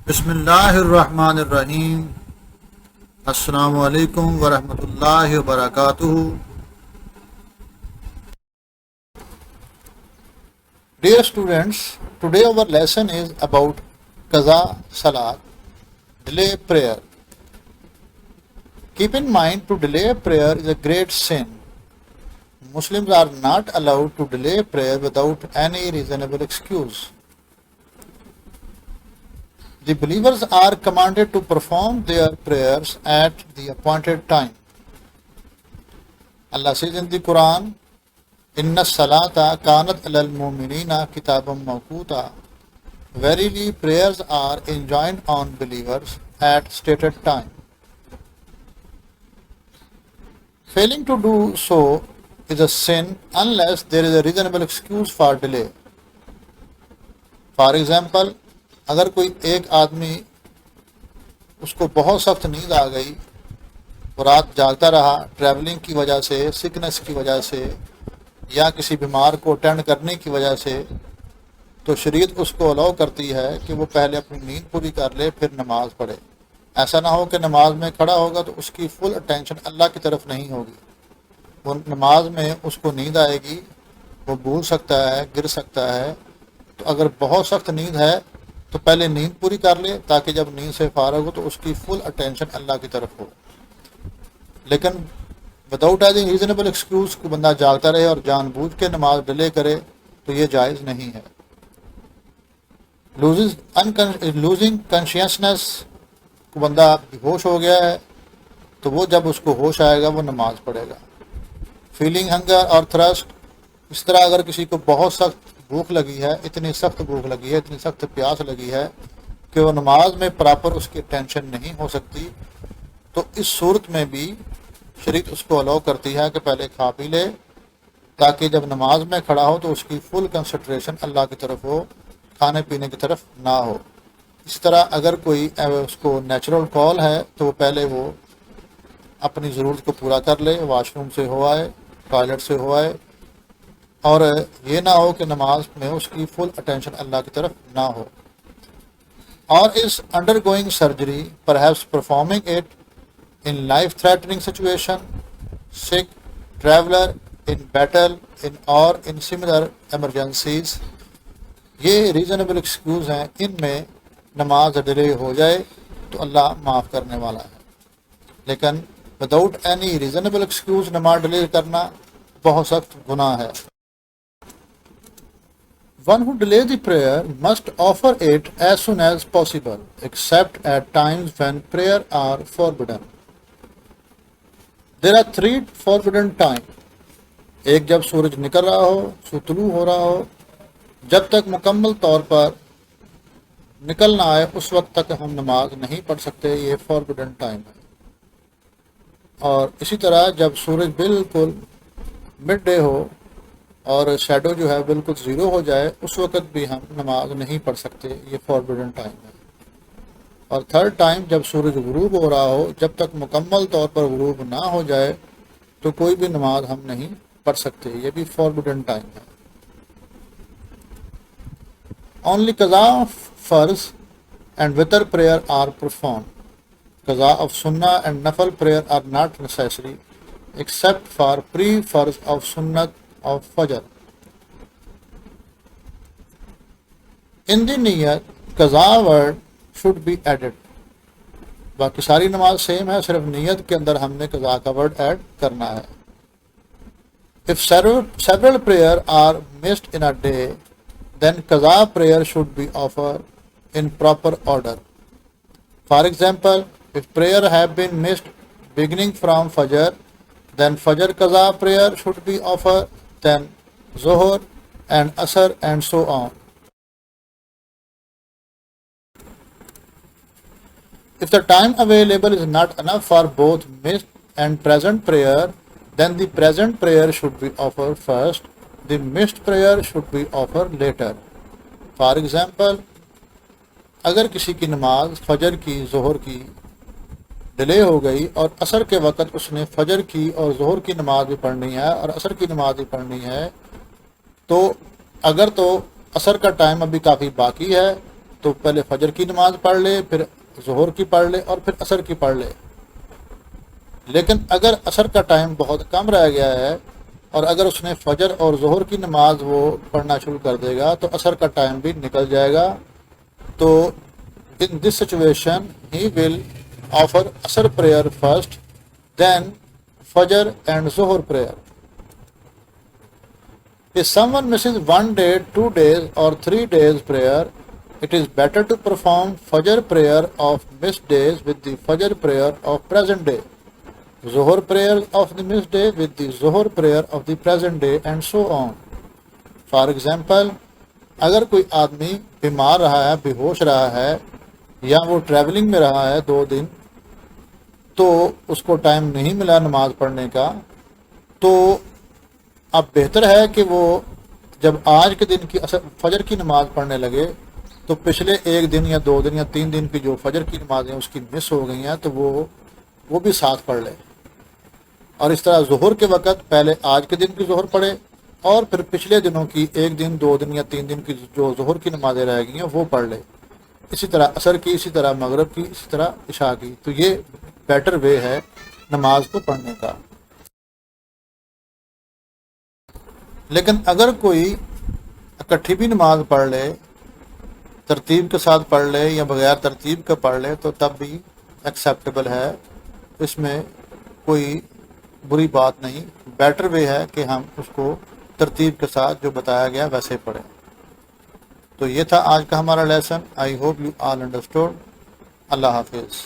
بسم اللہ الرحمن الرحیم۔ السلام علیکم ورحمۃ اللہ وبرکاتہ۔ Dear students, today our lesson is about qaza salat, delay prayer. Keep in mind, to delay prayer is a great sin. Muslims are not allowed to delay prayer without any reasonable excuse. The believers are commanded to perform their prayers at the appointed time. Allah says in the Quran, Inna salata kanat alal mu'minina kitabam mawquta. Verily, prayers are enjoined on believers at stated time. Failing to do so is a sin unless there is a reasonable excuse for delay. For example, اگر کوئی ایک آدمی اس کو بہت سخت نیند آ گئی، وہ رات جاگتا رہا ٹریولنگ کی وجہ سے، سکنس کی وجہ سے، یا کسی بیمار کو اٹینڈ کرنے کی وجہ سے، تو شریعت اس کو الاؤ کرتی ہے کہ وہ پہلے اپنی نیند پوری کر لے پھر نماز پڑھے۔ ایسا نہ ہو کہ نماز میں کھڑا ہوگا تو اس کی فل اٹینشن اللہ کی طرف نہیں ہوگی، وہ نماز میں اس کو نیند آئے گی، وہ بھول سکتا ہے، گر سکتا ہے۔ تو اگر بہت سخت نیند ہے تو پہلے نیند پوری کر لے تاکہ جب نیند سے فارغ ہو تو اس کی فل اٹینشن اللہ کی طرف ہو۔ لیکن وداؤٹ ایزنگ ریزنیبل ایکسکیوز کو بندہ جاگتا رہے اور جان بوجھ کے نماز ڈیلے کرے تو یہ جائز نہیں ہے۔ لوزنگ کانشیسنس کو بندہ ہوش ہو گیا ہے تو وہ جب اس کو ہوش آئے گا وہ نماز پڑھے گا۔ فیلنگ ہنگر اور تھرسٹ، اس طرح اگر کسی کو بہت سخت بھوک لگی ہے، اتنی سخت بھوک لگی ہے، اتنی سخت پیاس لگی ہے کہ وہ نماز میں پراپر اس کی ٹینشن نہیں ہو سکتی، تو اس صورت میں بھی شریعت اس کو الاؤ کرتی ہے کہ پہلے کھا پی لے تاکہ جب نماز میں کھڑا ہو تو اس کی فل کنسنٹریشن اللہ کی طرف ہو، کھانے پینے کی طرف نہ ہو۔ اس طرح اگر کوئی اس کو نیچرل کال ہے تو وہ پہلے وہ اپنی ضرورت کو پورا کر لے، واش روم سے ہو آئے، ٹوائلٹ سے ہو آئے، اور یہ نہ ہو کہ نماز میں اس کی فل اٹینشن اللہ کی طرف نہ ہو۔ اور اس undergoing surgery perhaps performing it in life threatening situation, sick, traveller, in battle اور ان سملر ایمرجنسیز، یہ ریزنیبل ایکسکیوز ہیں، ان میں نماز ڈیلے ہو جائے تو اللہ معاف کرنے والا ہے۔ لیکن وداؤٹ اینی ریزنیبل ایکسکیوز نماز ڈیلے کرنا بہت سخت گناہ ہے۔ One who delays the prayer must offer it as soon as possible, except at times when prayer are forbidden. There are 3 forbidden times. ایک جب سورج نکل رہا ہو، طلوع ہو رہا ہو، جب تک مکمل طور پر نکل نہ آئے اس وقت تک ہم نماز نہیں پڑھ سکتے، یہ فاربڈن ٹائم ہے۔ اور اسی طرح جب سورج بالکل مڈ ڈے ہو اور شیڈو جو ہے بالکل زیرو ہو جائے اس وقت بھی ہم نماز نہیں پڑھ سکتے، یہ فاربڈن ٹائم ہے۔ اور 3rd ٹائم جب سورج غروب ہو رہا ہو، جب تک مکمل طور پر غروب نہ ہو جائے تو کوئی بھی نماز ہم نہیں پڑھ سکتے، یہ بھی فاربڈن ٹائم ہے۔ Only قضا فرض and witr prayer are performed. Qaza of sunnah and nafal prayer are not necessary except for pre-farz of sunnah of fajr. In the niyat, qaza word should be added. باقی ساری نماز same ہے، صرف نیت کے اندر ہم نے قضا کا ورڈ ایڈ کرنا ہے۔ If several prayer are missed in a day, then qaza prayer should be offered in proper order. For example, if prayer have been missed beginning from fajr, then fajr qaza prayer should be offered, then Zuhr and Asr and so on. If the time available is not enough for both missed and present prayer, then the present prayer should be offered first, the missed prayer should be offered later. For example, اگر کسی کی نماز فجر کی، ظہر کی delay ہو گئی اور عصر کے وقت اس نے فجر کی اور ظہر کی نماز بھی پڑھنی ہے اور عصر کی نماز بھی پڑھنی ہے، تو اگر تو عصر کا ٹائم ابھی کافی باقی ہے تو پہلے فجر کی نماز پڑھ لے، پھر ظہر کی پڑھ لے اور پھر عصر کی پڑھ لے۔ لیکن اگر عصر کا ٹائم بہت کم رہ گیا ہے اور اگر اس نے فجر اور ظہر کی نماز وہ پڑھنا شروع کر دے گا تو عصر کا ٹائم بھی نکل جائے گا، تو in this situation he will offer Asr prayer first, then Fajr and Zuhr prayer. If someone misses 1 day, 2 days or 3 days prayer, it is better to perform Fajr prayer of missed days with the Fajr prayer of present day, Zuhr prayer of the missed day with the Zuhr prayer of the present day, and so on. For example, اگر کوئی آدمی بیمار رہا ہے، بے ہوش رہا ہے، یا وہ ٹریولنگ میں رہا ہے 2 دن، تو اس کو ٹائم نہیں ملا نماز پڑھنے کا، تو اب بہتر ہے کہ وہ جب آج کے دن کی فجر کی نماز پڑھنے لگے تو پچھلے 1 دن یا 2 دن یا 3 دن کی جو فجر کی نمازیں اس کی مس ہو گئی ہیں تو وہ بھی ساتھ پڑھ لے، اور اس طرح ظہر کے وقت پہلے آج کے دن کی ظہر پڑھے اور پھر پچھلے دنوں کی 1 دن 2 دن یا 3 دن کی جو ظہر کی نمازیں رہ گئی ہیں وہ پڑھ لے، اسی طرح عصر کی، اسی طرح مغرب کی، اسی طرح عشاء کی۔ تو یہ بیٹر وے ہے نماز کو پڑھنے کا۔ لیکن اگر کوئی اکٹھی بھی نماز پڑھ لے، ترتیب کے ساتھ پڑھ لے یا بغیر ترتیب کا پڑھ لے تو تب بھی ایکسیپٹیبل ہے، اس میں کوئی بری بات نہیں۔ بیٹر وے ہے کہ ہم اس کو ترتیب کے ساتھ جو بتایا گیا ویسے پڑھیں۔ تو یہ تھا آج کا ہمارا lesson. I hope you all understood. اللہ حافظ۔